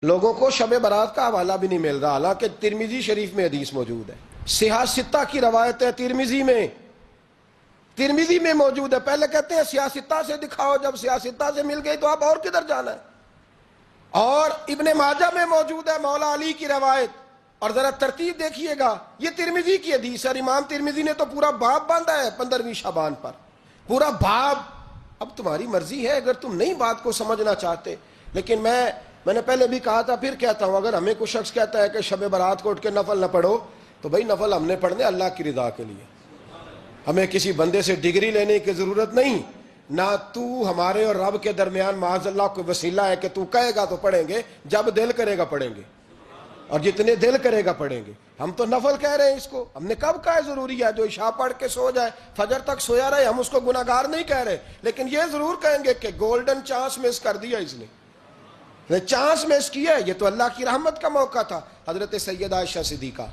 لوگوں کو شب برات کا حوالہ بھی نہیں مل رہا، حالانکہ ترمذی شریف میں حدیث موجود ہے، صحاح ستہ کی روایت ہے، ترمذی میں موجود ہے۔ پہلے کہتے ہیں صحاح ستہ سے دکھاؤ، جب صحاح ستہ سے مل گئی تو آپ اور کدھر جانا ہے؟ اور ابن ماجہ میں موجود ہے مولا علی کی روایت، اور ذرا ترتیب دیکھیے گا، یہ ترمذی کی حدیث ہے، اور امام ترمذی نے تو پورا باب باندھا ہے 15ویں شعبان پر، پورا باب۔ اب تمہاری مرضی ہے اگر تم نئی بات کو سمجھنا چاہتے، لیکن میں نے پہلے بھی کہا تھا، پھر کہتا ہوں، اگر ہمیں کوئی شخص کہتا ہے کہ شب برات کو اٹھ کے نفل نہ پڑھو، تو بھائی نفل ہم نے پڑھنے اللہ کی رضا کے لیے، ہمیں کسی بندے سے ڈگری لینے کی ضرورت نہیں، نہ تو ہمارے اور رب کے درمیان معاذ اللہ کوئی وسیلہ ہے کہ تو کہے گا تو پڑھیں گے، جب دل کرے گا پڑھیں گے، اور جتنے دل کرے گا پڑھیں گے۔ ہم تو نفل کہہ رہے ہیں اس کو، ہم نے کب کہا ہے ضروری ہے؟ جو عشاء پڑھ کے سو جائے، فجر تک سویا رہے، ہم اس کو گناہگار نہیں کہہ رہے، لیکن یہ ضرور کہیں گے کہ گولڈن چانس مس کر دیا اس نے چانس مس کیا ہے، یہ تو اللہ کی رحمت کا موقع تھا۔ حضرت سیدہ عائشہ صدیقہ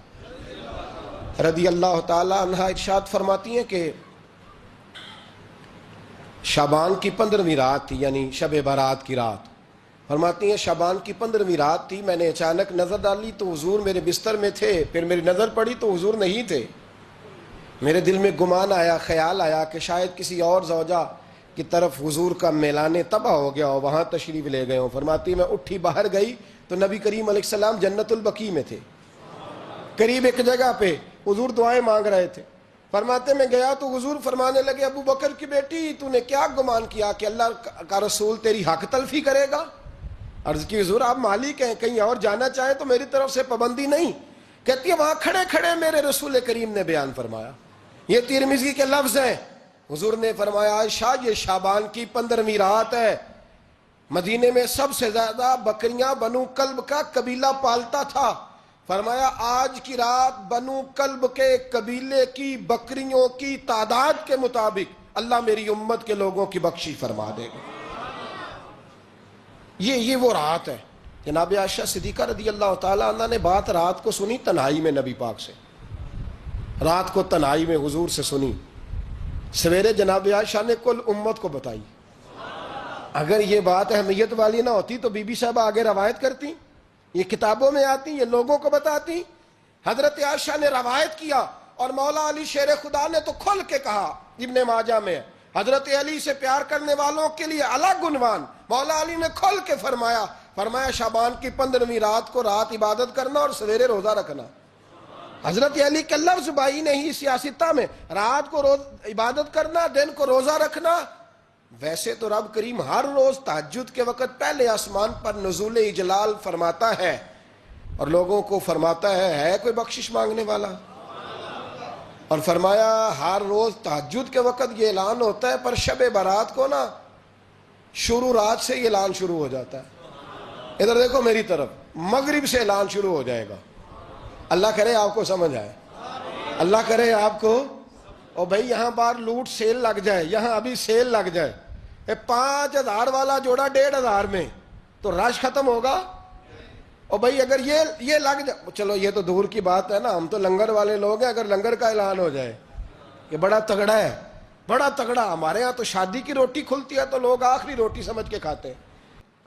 رضی اللہ تعالی عنہ ارشاد فرماتی ہیں کہ شعبان کی 15ویں رات تھی، یعنی شب برات کی رات، فرماتی ہیں شعبان کی 15ویں رات تھی، میں نے اچانک نظر ڈالی تو حضور میرے بستر میں تھے، پھر میری نظر پڑی تو حضور نہیں تھے، میرے دل میں گمان آیا، خیال آیا کہ شاید کسی اور زوجہ کی طرف حضور کا میلان تباہ ہو گیا ہو، وہاں تشریف لے گئے ہوں۔ فرماتی میں اٹھی باہر گئی تو نبی کریم علیہ السلام جنت البقیع میں تھے، قریب ایک جگہ پہ حضور دعائیں مانگ رہے تھے۔ فرماتے میں گیا تو حضور فرمانے لگے، ابو بکر کی بیٹی تو نے کیا گمان کیا کہ اللہ کا رسول تیری حق تلفی کرے گا؟ عرض کی حضور آپ مالک ہیں، کہیں اور جانا چاہیں تو میری طرف سے پابندی نہیں۔ کہتی ہے وہاں کھڑے کھڑے میرے رسول کریم نے بیان فرمایا، یہ ترمذی کے لفظ ہیں، حضور نے فرمایا عائشہ یہ شعبان کی 15ویں رات ہے، مدینے میں سب سے زیادہ بکریاں بنو کلب کا قبیلہ پالتا تھا، فرمایا آج کی رات بنو کلب کے قبیلے کی بکریوں کی تعداد کے مطابق اللہ میری امت کے لوگوں کی بخشش فرما دے گا۔ یہ وہ رات ہے۔ جناب عائشہ صدیقہ رضی اللہ تعالیٰ عنہ نے بات رات کو سنی تنہائی میں نبی پاک سے، رات کو تنہائی میں حضور سے سنی، سویرے جناب عائشہ نے کل امت کو بتائی۔ اگر یہ بات اہمیت والی نہ ہوتی تو بی بی صاحبہ آگے روایت کرتی، یہ کتابوں میں آتی، یہ لوگوں کو بتاتی۔ حضرت عائشہ نے روایت کیا، اور مولا علی شیر خدا نے تو کھل کے کہا، ابن ماجہ میں حضرت علی سے پیار کرنے والوں کے لیے الگ عنوان، مولا علی نے کھل کے فرمایا شعبان کی 15ویں رات کو رات عبادت کرنا اور سویرے روزہ رکھنا۔ حضرت علی کے لفظ بائی نے ہی سیاستہ میں رات کو عبادت کرنا، دن کو روزہ رکھنا۔ ویسے تو رب کریم ہر روز تہجد کے وقت پہلے آسمان پر نزول اجلال فرماتا ہے، اور لوگوں کو فرماتا ہے کوئی بخشش مانگنے والا؟ اور فرمایا ہر روز تہجد کے وقت یہ اعلان ہوتا ہے، پر شب برات کو نا شروع رات سے یہ اعلان شروع ہو جاتا ہے۔ ادھر دیکھو میری طرف، مغرب سے اعلان شروع ہو جائے گا۔ اللہ کرے آپ کو سمجھ آئے، اللہ کرے آپ کو۔ اور بھائی یہاں باہر لوٹ سیل لگ جائے، یہاں ابھی سیل لگ جائے، 5000 والا جوڑا 1500 میں، تو رش ختم ہوگا؟ اور بھائی اگر یہ لگ جائے، چلو یہ تو دور کی بات ہے نا، ہم تو لنگر والے لوگ ہیں، اگر لنگر کا اعلان ہو جائے کہ بڑا تگڑا ہے، بڑا تگڑا، ہمارے ہاں تو شادی کی روٹی کھلتی ہے تو لوگ آخری روٹی سمجھ کے کھاتے ہیں،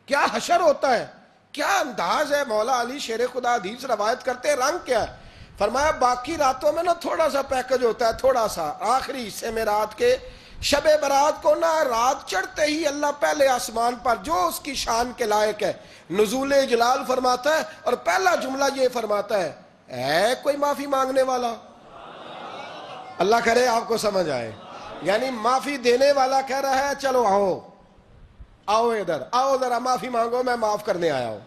کیا حشر ہوتا ہے، کیا انداز ہے۔ مولا علی شیر خدا حدیث روایت کرتے ہیں، رنگ کیا ہے؟ فرمایا باقی راتوں میں نا تھوڑا سا پیکج ہوتا ہے، تھوڑا سا، آخری حصے میں رات کے شب برات کو نا رات چڑھتے ہی اللہ پہلے آسمان پر جو اس کی شان کے لائق ہے نزول جلال فرماتا ہے، اور پہلا جملہ یہ فرماتا ہے کوئی معافی مانگنے والا؟ اللہ کرے آپ کو سمجھ آئے، یعنی معافی دینے والا کہہ رہا ہے چلو آؤ ادھر آؤ، ذرا معافی مانگو، میں معاف کرنے آیا ہوں،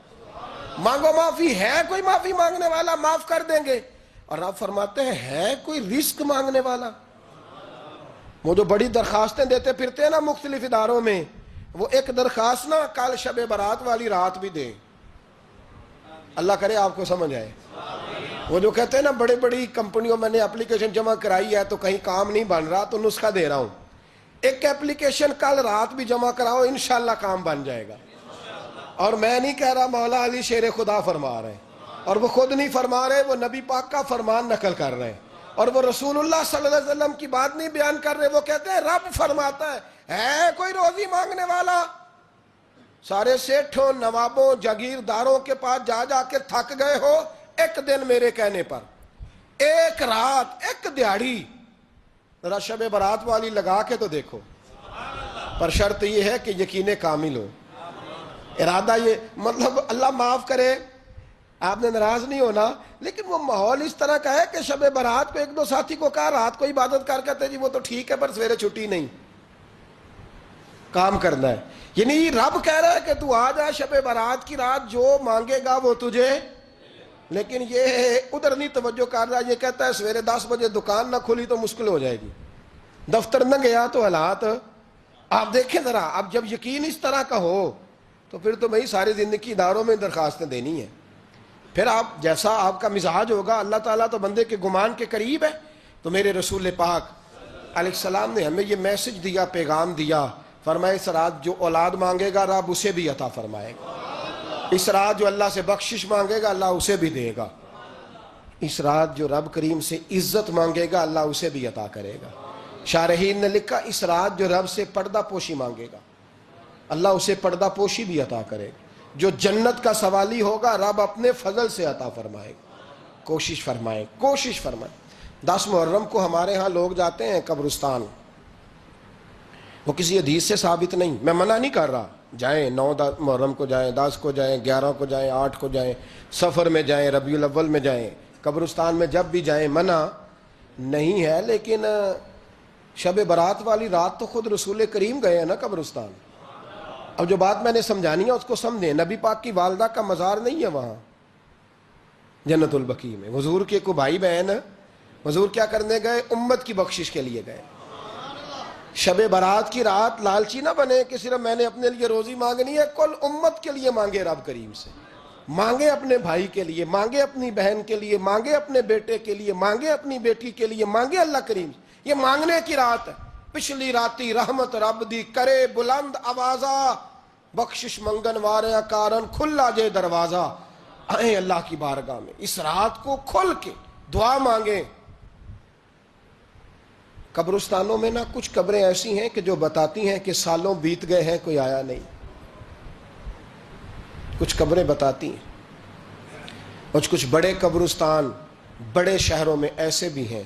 مانگو معافی۔ ہے کوئی معافی مانگنے والا؟ معاف کر دیں گے۔ اور آپ فرماتے ہیں ہے کوئی رزق مانگنے والا؟ وہ جو بڑی درخواستیں دیتے پھرتے ہیں نا مختلف اداروں میں، وہ ایک درخواست نا کل شب برات والی رات بھی دیں، اللہ کرے آپ کو سمجھ آئے۔ وہ جو کہتے ہیں نا بڑی بڑی کمپنیوں میں نے اپلیکیشن جمع کرائی ہے تو کہیں کام نہیں بن رہا تو نسخہ دے رہا ہوں، ایک اپلیکیشن کل رات بھی جمع کراؤ، انشاءاللہ کام بن جائے گا۔ اور میں نہیں کہہ رہا، مولا علی شیر خدا فرما رہے ہیں، اور وہ خود نہیں فرما رہے، وہ نبی پاک کا فرمان نقل کر رہے ہیں، اور وہ رسول اللہ صلی اللہ علیہ وسلم کی بات نہیں بیان کر رہے، وہ کہتے ہیں رب فرماتا ہے کوئی روزی مانگنے والا؟ سارے سیٹھوں نوابوں جاگیرداروں کے پاس جا جا کے تھک گئے ہو ایک دن میرے کہنے پر، ایک رات، ایک دیہڑی، ذرا شب برات والی لگا کے تو دیکھو۔ پر شرط یہ ہے کہ یقین کامل ہو، ارادہ یہ، مطلب اللہ معاف کرے، آپ نے ناراض نہیں ہونا، لیکن وہ ماحول اس طرح کا ہے کہ شب برات کو ایک دو ساتھی کو کہا رات کو عبادت کر کہتے جی وہ تو ٹھیک ہے پر سویرے چھٹی نہیں، کام کرنا ہے۔ یعنی رب کہہ رہا ہے کہ تو آ جا شب برات کی رات، جو مانگے گا وہ تجھے، لیکن یہ ادھر نہیں توجہ کر رہا، یہ کہتا ہے سویرے 10 بجے دکان نہ کھلی تو مشکل ہو جائے گی، دفتر نہ گیا تو حالات، آپ دیکھیں ذرا، اب جب یقین اس طرح کا ہو تو پھر تو بھائی ساری زندگی اداروں میں درخواستیں دینی ہے، پھر آپ جیسا آپ کا مزاج ہوگا، اللہ تعالیٰ تو بندے کے گمان کے قریب ہے۔ تو میرے رسول پاک علیہ السلام نے ہمیں یہ میسج دیا، پیغام دیا، فرمایا اس رات جو اولاد مانگے گا رب اسے بھی عطا فرمائے گا، اس رات جو اللہ سے بخشش مانگے گا اللہ اسے بھی دے گا، اس رات جو رب کریم سے عزت مانگے گا اللہ اسے بھی عطا کرے گا۔ شارحین نے لکھا اس رات جو رب سے پردہ پوشی مانگے گا اللہ اسے پردہ پوشی بھی عطا کرے گا، جو جنت کا سوالی ہوگا رب اپنے فضل سے عطا فرمائے گا۔ کوشش فرمائیں، کوشش فرمائیں۔ 10 محرم کو ہمارے ہاں لوگ جاتے ہیں قبرستان، وہ کسی حدیث سے ثابت نہیں، میں منع نہیں کر رہا، جائیں، 9 محرم کو جائیں، 10 کو جائیں، 11 کو جائیں، 8 کو جائیں، سفر میں جائیں، ربیع الاول میں جائیں، قبرستان میں جب بھی جائیں، منع نہیں ہے، لیکن شب برات والی رات تو خود رسول کریم گئے ہیں نا قبرستان۔ اب جو بات میں نے سمجھانی ہے اس کو سمجھیں، نبی پاک کی والدہ کا مزار نہیں ہے وہاں جنت البقیع میں، حضور کے کو بھائی بہن، حضور کیا کرنے گئے؟ امت کی بخشش کے لیے گئے۔ شب برات کی رات لالچی نہ بنے کہ صرف میں نے اپنے لیے روزی مانگنی ہے، کل امت کے لیے مانگے، رب کریم سے مانگے، اپنے بھائی کے لیے مانگے، اپنی بہن کے لیے مانگے، اپنے بیٹے کے لیے مانگے، اپنی بیٹی کے لیے مانگے، اللہ کریم سے۔ یہ مانگنے کی رات ہے۔ پچھلی راتی رحمت رب دی کرے بلند آوازہ، بخشش منگن وارے کارن کھلا جے دروازہ، آئیں اللہ کی بارگاہ میں اس رات کو کھل کے دعا مانگیں۔ قبرستانوں میں نا کچھ قبریں ایسی ہیں کہ جو بتاتی ہیں کہ سالوں بیت گئے ہیں کوئی آیا نہیں، کچھ قبریں بتاتی ہیں، اور کچھ بڑے قبرستان بڑے شہروں میں ایسے بھی ہیں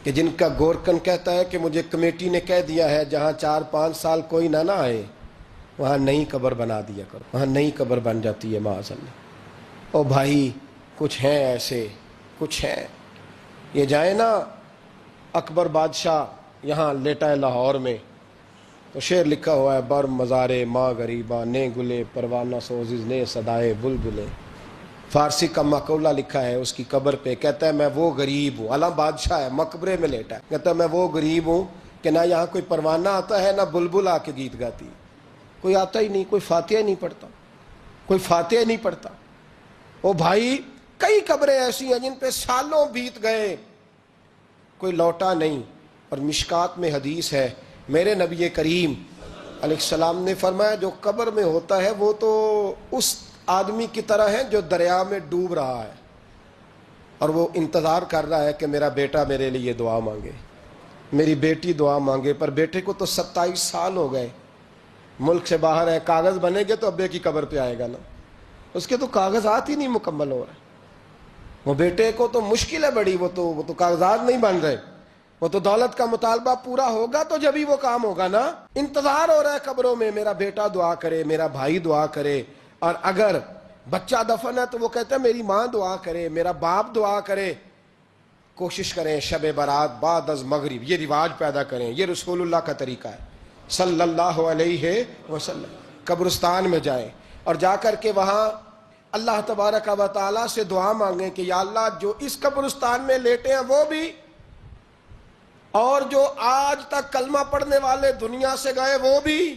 کہ جن کا گورکن کہتا ہے کہ مجھے کمیٹی نے کہہ دیا ہے جہاں 4-5 سال کوئی نہ آئے وہاں نئی قبر بنا دیا کرو، وہاں نئی قبر بن جاتی ہے معاذ اللہ۔ او بھائی کچھ ہیں ایسے، کچھ ہیں، یہ جائیں نا اکبر بادشاہ یہاں لیٹا ہے لاہور میں، تو شعر لکھا ہوا ہے، بر مزارے ماں غریباں نے گلے پروانہ سوزز نے صدائے بلبلے، فارسی کا مقولہ لکھا ہے اس کی قبر پہ، کہتا ہے میں وہ غریب ہوں، عالم بادشاہ ہے مقبرے میں لیٹا ہے، کہتا ہے میں وہ غریب ہوں کہ نہ یہاں کوئی پروانہ آتا ہے نہ بلبل آ کے گیت گاتی، کوئی آتا ہی نہیں، کوئی فاتحہ نہیں پڑھتا، کوئی فاتحہ نہیں پڑھتا۔ او بھائی کئی قبریں ایسی ہیں جن پہ سالوں بیت گئے کوئی لوٹا نہیں۔ اور مشکات میں حدیث ہے، میرے نبی کریم علیہ السلام نے فرمایا جو قبر میں ہوتا ہے وہ تو اس آدمی کی طرح ہے جو دریا میں ڈوب رہا ہے اور وہ انتظار کر رہا ہے کہ میرا بیٹا میرے لیے دعا مانگے، میری بیٹی دعا مانگے، پر بیٹے کو تو 27 سال ہو گئے، ملک سے باہر ہے، کاغذ بنے گے تو ابے کی قبر پہ آئے گا نا، اس کے تو کاغذات ہی نہیں مکمل ہو رہے، وہ بیٹے کو تو مشکل ہے بڑی، وہ تو کاغذات نہیں بن رہے، وہ تو دولت کا مطالبہ پورا ہوگا تو جب ہی وہ کام ہوگا نا۔ انتظار ہو رہا ہے قبروں میں میرا بیٹا دعا کرے، میرا بھائی دعا کرے، اور اگر بچہ دفن ہے تو وہ کہتا ہے میری ماں دعا کرے، میرا باپ دعا کرے۔ کوشش کریں شب برات بعد از مغرب یہ رواج پیدا کریں، یہ رسول اللہ کا طریقہ ہے صلی اللہ علیہ وسلم۔ قبرستان میں جائیں اور جا کر کے وہاں اللہ تبارک و تعالیٰ سے دعا مانگیں کہ یا اللہ جو اس قبرستان میں لیٹے ہیں وہ بھی، اور جو آج تک کلمہ پڑھنے والے دنیا سے گئے وہ بھی،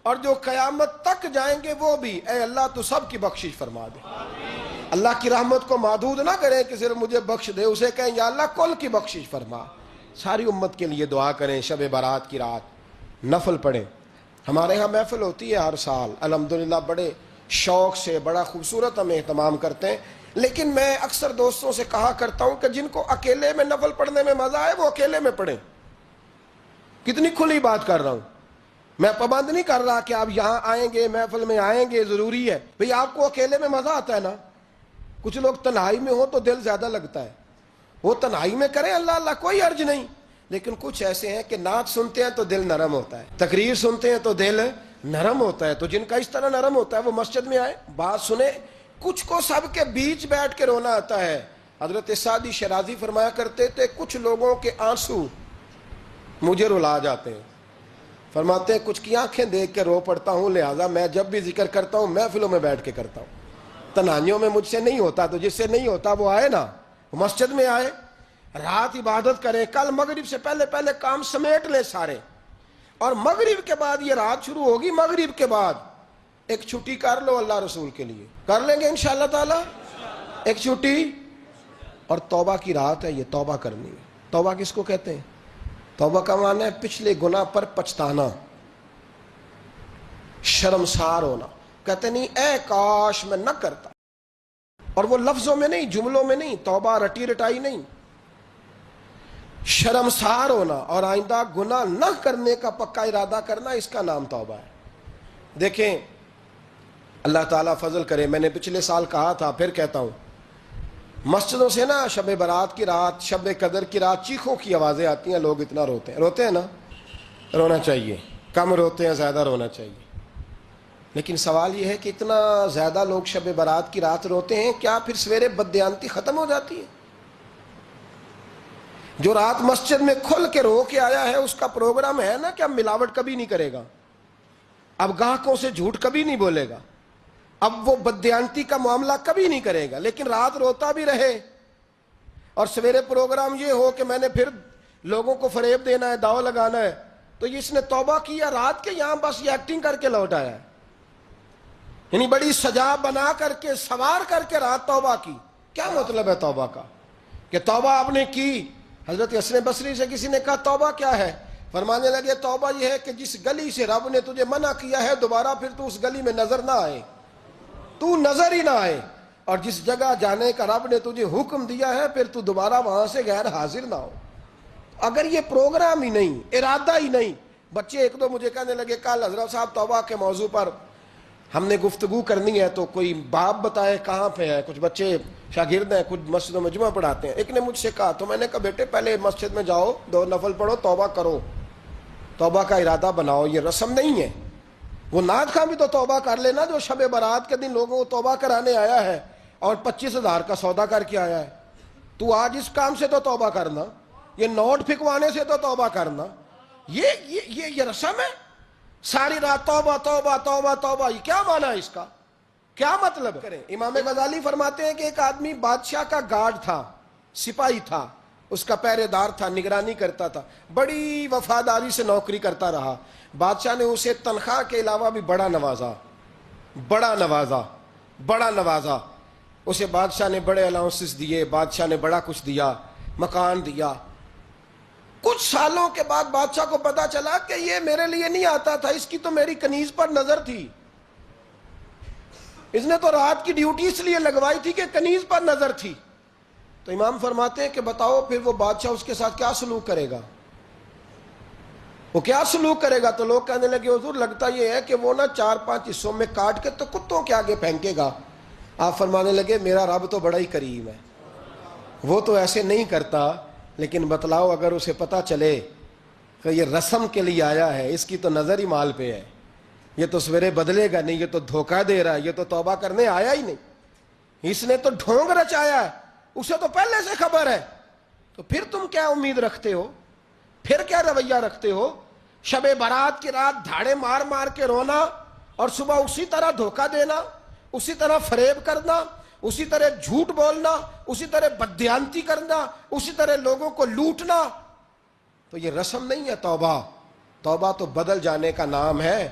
اور جو قیامت تک جائیں گے وہ بھی، اے اللہ تو سب کی بخشش فرما دے۔ اللہ کی رحمت کو محدود نہ کریں کہ صرف مجھے بخش دے، اسے کہیں یا اللہ کل کی بخشش فرما۔ ساری امت کے لیے دعا کریں، شب برات کی رات نفل پڑھیں۔ ہمارے ہاں محفل ہوتی ہے ہر سال الحمدللہ، بڑے شوق سے بڑا خوبصورت ہم اہتمام کرتے ہیں، لیکن میں اکثر دوستوں سے کہا کرتا ہوں کہ جن کو اکیلے میں نفل پڑھنے میں مزہ آئے وہ اکیلے میں پڑھیں۔ کتنی کھلی بات کر رہا ہوں، میں پابند نہیں کر رہا کہ آپ یہاں آئیں گے، محفل میں آئیں گے، ضروری ہے بھئی آپ کو اکیلے میں مزہ آتا ہے نا، کچھ لوگ تنہائی میں ہو تو دل زیادہ لگتا ہے، وہ تنہائی میں کریں اللہ اللہ کوئی حرج نہیں، لیکن کچھ ایسے ہیں کہ نعت سنتے ہیں تو دل نرم ہوتا ہے، تقریر سنتے ہیں تو دل نرم ہوتا ہے، تو جن کا اس طرح نرم ہوتا ہے وہ مسجد میں آئے، بات سنیں۔ کچھ کو سب کے بیچ بیٹھ کے رونا آتا ہے۔ حضرت سعدی شرازی فرمایا کرتے تھے کچھ لوگوں کے آنسو مجھے رلا جاتے ہیں، فرماتے ہیں کچھ کی آنکھیں دیکھ کے رو پڑتا ہوں، لہٰذا میں جب بھی ذکر کرتا ہوں محفلوں میں بیٹھ کے کرتا ہوں، تنہائیوں میں مجھ سے نہیں ہوتا، تو جس سے نہیں ہوتا وہ آئے نا، مسجد میں آئے، رات عبادت کریں، کل مغرب سے پہلے پہلے کام سمیٹ لیں سارے، اور مغرب کے بعد یہ رات شروع ہوگی، مغرب کے بعد ایک چھٹی کر لو اللہ رسول کے لیے، کر لیں گے انشاءاللہ تعالی ایک چھٹی، اور توبہ کی رات ہے، یہ توبہ کرنی ہے۔ توبہ کس کو کہتے ہیں؟ توبہ کا معنی ہے پچھلے گناہ پر پچھتانا، شرمسار ہونا، کہتے نہیں اے کاش میں نہ کرتا، اور وہ لفظوں میں نہیں، جملوں میں نہیں، توبہ رٹی رٹائی نہیں، شرمسار ہونا اور آئندہ گناہ نہ کرنے کا پکا ارادہ کرنا، اس کا نام توبہ ہے۔ دیکھیں اللہ تعالیٰ فضل کرے، میں نے پچھلے سال کہا تھا پھر کہتا ہوں، مسجدوں سے نا شب برات کی رات، شب قدر کی رات چیخوں کی آوازیں آتی ہیں، لوگ اتنا روتے ہیں نا، رونا چاہیے، کم روتے ہیں زیادہ رونا چاہیے، لیکن سوال یہ ہے کہ اتنا زیادہ لوگ شب برات کی رات روتے ہیں، کیا پھر سویرے بددیانتی ختم ہو جاتی ہے؟ جو رات مسجد میں کھل کے رو کے آیا ہے اس کا پروگرام ہے نا کہ اب ملاوٹ کبھی نہیں کرے گا، اب گاہکوں سے جھوٹ کبھی نہیں بولے گا، اب وہ بددیانتی کا معاملہ کبھی نہیں کرے گا، لیکن رات روتا بھی رہے اور سویرے پروگرام یہ ہو کہ میں نے پھر لوگوں کو فریب دینا ہے، داؤ لگانا ہے، تو اس نے توبہ کیا رات کے، یہاں بس یہ ایکٹنگ کر کے لوٹ آیا ہے، یعنی بڑی سجا بنا کر کے سوار کر کے رات توبہ کی۔ کیا مطلب ہے توبہ کا؟ کہ توبہ آپ نے کی۔ حضرت حسن بصری سے کسی نے کہا توبہ کیا ہے؟ فرمانے لگے توبہ یہ ہے کہ جس گلی سے رب نے تجھے منع کیا ہے دوبارہ پھر تو اس گلی میں نظر نہ آئے، تو نظر ہی نہ آئے، اور جس جگہ جانے کا رب نے تجھے حکم دیا ہے پھر تو دوبارہ وہاں سے غیر حاضر نہ ہو۔ اگر یہ پروگرام ہی نہیں، ارادہ ہی نہیں، بچے ایک دو مجھے کہنے لگے کل حضرت صاحب توبہ کے موضوع پر ہم نے گفتگو کرنی ہے تو کوئی باب بتائے کہاں پہ ہے، کچھ بچے شاگرد ہیں، کچھ مسجدوں میں جمعہ پڑھاتے ہیں، ایک نے مجھ سے کہا، تو میں نے کہا بیٹے پہلے مسجد میں جاؤ، 2 نفل پڑھو، توبہ کرو، توبہ کا ارادہ بناؤ، یہ رسم نہیں ہے۔ وہ نعت خواں بھی تو توبہ کر لینا جو شب برات کے دن لوگوں کو توبہ کرانے آیا ہے اور 25,000 کا سودا کر کے آیا ہے، تو آج اس کام سے تو توبہ کرنا، یہ نوٹ پھکوانے سے تو توبہ کرنا، یہ رسم ہے، ساری رات توبہ توبہ توبہ توبہ، یہ کیا معنی ہے اس کا؟ کیا مطلب کریں؟ امام غزالی فرماتے ہیں کہ ایک آدمی بادشاہ کا گارڈ تھا، سپاہی تھا، اس کا پہرے دار تھا، نگرانی کرتا تھا، بڑی وفاداری سے نوکری کرتا رہا، بادشاہ نے اسے تنخواہ کے علاوہ بھی بڑا نوازا، اسے بادشاہ نے بڑے الاؤنسز دیے، بادشاہ نے بڑا کچھ دیا، مکان دیا۔ کچھ سالوں کے بعد بادشاہ کو پتا چلا کہ یہ میرے لیے نہیں آتا تھا، اس کی تو میری کنیز پر نظر تھی، اس نے تو رات کی ڈیوٹی اس لیے لگوائی تھی کہ کنیز پر نظر تھی۔ تو امام فرماتے ہیں کہ بتاؤ پھر وہ بادشاہ اس کے ساتھ کیا سلوک کرے گا؟ وہ کیا سلوک کرے گا؟ تو لوگ کہنے لگے حضور لگتا یہ ہے کہ وہ نا 4-5 حصوں میں کاٹ کے تو کتوں کے آگے پھینکے گا۔ آپ فرمانے لگے میرا رب تو بڑا ہی کریم ہے، وہ تو ایسے نہیں کرتا، لیکن بتلاؤ اگر اسے پتا چلے کہ یہ رسم کے لیے آیا ہے، اس کی تو نظر ہی مال پہ ہے، یہ تو سویرے بدلے گا نہیں، یہ تو دھوکہ دے رہا ہے، یہ تو توبہ کرنے آیا ہی نہیں، اس نے تو ڈھونگ رچایا ہے، اسے تو پہلے سے خبر ہے، تو پھر تم کیا امید رکھتے ہو؟ پھر کیا رویہ رکھتے ہو؟ شب برات کی رات دھاڑے مار مار کے رونا اور صبح اسی طرح دھوکہ دینا، اسی طرح فریب کرنا، اسی طرح جھوٹ بولنا، اسی طرح بددیانتی کرنا، اسی طرح لوگوں کو لوٹنا، تو یہ رسم نہیں ہے توبہ۔ توبہ تو بدل جانے کا نام ہے،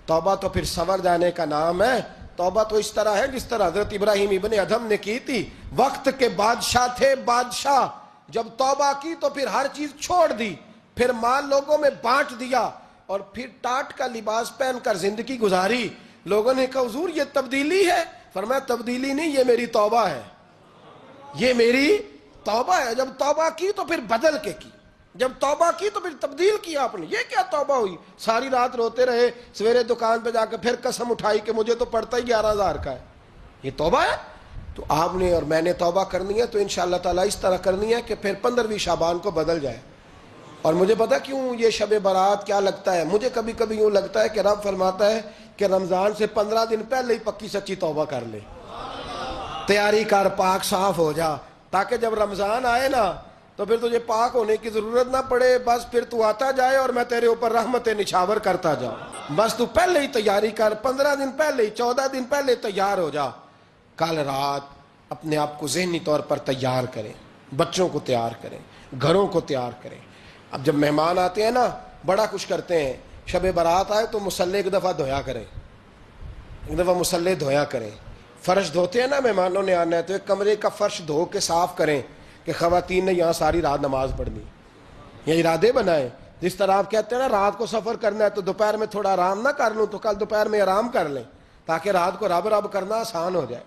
توبہ تو پھر سنور جانے کا نام ہے۔ توبہ تو اس طرح ہے جس طرح حضرت ابراہیم ابن ادھم نے کی تھی، وقت کے بادشاہ تھے، بادشاہ جب توبہ کی تو پھر ہر چیز چھوڑ دی، پھر مال لوگوں میں بانٹ دیا اور پھر ٹاٹ کا لباس پہن کر زندگی گزاری۔ لوگوں نے کہا حضور یہ تبدیلی ہے؟ فرمایا تبدیلی نہیں، یہ میری توبہ ہے، یہ میری توبہ ہے۔ جب توبہ کی تو پھر بدل کے کی، جب توبہ کی تو پھر تبدیل کیا آپ نے. یہ کیا توبہ ہوئی؟ ساری رات روتے رہے, سویرے دکان پہ جا کے پھر قسم اٹھائی کہ مجھے تو پڑتا ہی 11,000 کا ہے. یہ توبہ ہے؟ تو آپ نے اور میں نے توبہ کرنی ہے تو انشاءاللہ تعالیٰ اس طرح کرنی ہے کہ پھر 15ویں شعبان کو بدل جائے. اور مجھے پتا کیوں یہ شب برات کیا لگتا ہے, مجھے کبھی کبھی یوں لگتا ہے کہ رب فرماتا ہے کہ رمضان سے 15 دن پہلے ہی پکی سچی توبہ کر لے, تیاری کر, پاک صاف ہو جا, تاکہ جب رمضان آئے نا تو پھر تجھے پاک ہونے کی ضرورت نہ پڑے. بس پھر تو آتا جائے اور میں تیرے اوپر رحمتیں نچھاور کرتا جاؤں. بس تو پہلے ہی تیاری کر, 15 دن پہلے ہی, 14 دن پہلے تیار ہو جا. کل رات اپنے آپ کو ذہنی طور پر تیار کریں, بچوں کو تیار کریں, گھروں کو تیار کریں. اب جب مہمان آتے ہیں نا بڑا کچھ کرتے ہیں. شب برات آئے تو مصلے ایک دفعہ دھویا کریں, ایک دفعہ مصلے دھویا کریں. فرش دھوتے ہیں نا, مہمانوں نے آنا ہے تو ایک کمرے کا فرش دھو کے صاف کریں کہ خواتین نے یہاں ساری رات نماز پڑھنی. یہ ارادے بنائیں. جس طرح آپ کہتے ہیں نا رات کو سفر کرنا ہے تو دوپہر میں تھوڑا آرام نہ کر لوں تو کل دوپہر میں آرام کر لیں, تاکہ رات کو رب رب کرنا آسان ہو جائے,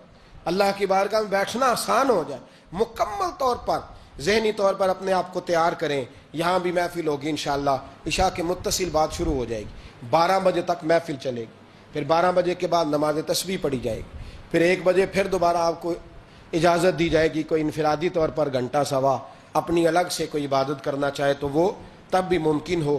اللہ کی بارگاہ میں بیٹھنا آسان ہو جائے. مکمل طور پر ذہنی طور پر اپنے آپ کو تیار کریں. یہاں بھی محفل ہوگی انشاءاللہ, عشاء کے متصل بعد شروع ہو جائے گی, 12 بجے تک محفل چلے گی. پھر 12 بجے کے بعد نماز تسبیح پڑھی جائے گی. پھر 1 بجے پھر دوبارہ آپ کو اجازت دی جائے گی, کوئی انفرادی طور پر گھنٹہ سوا اپنی الگ سے کوئی عبادت کرنا چاہے تو وہ تب بھی ممکن ہو.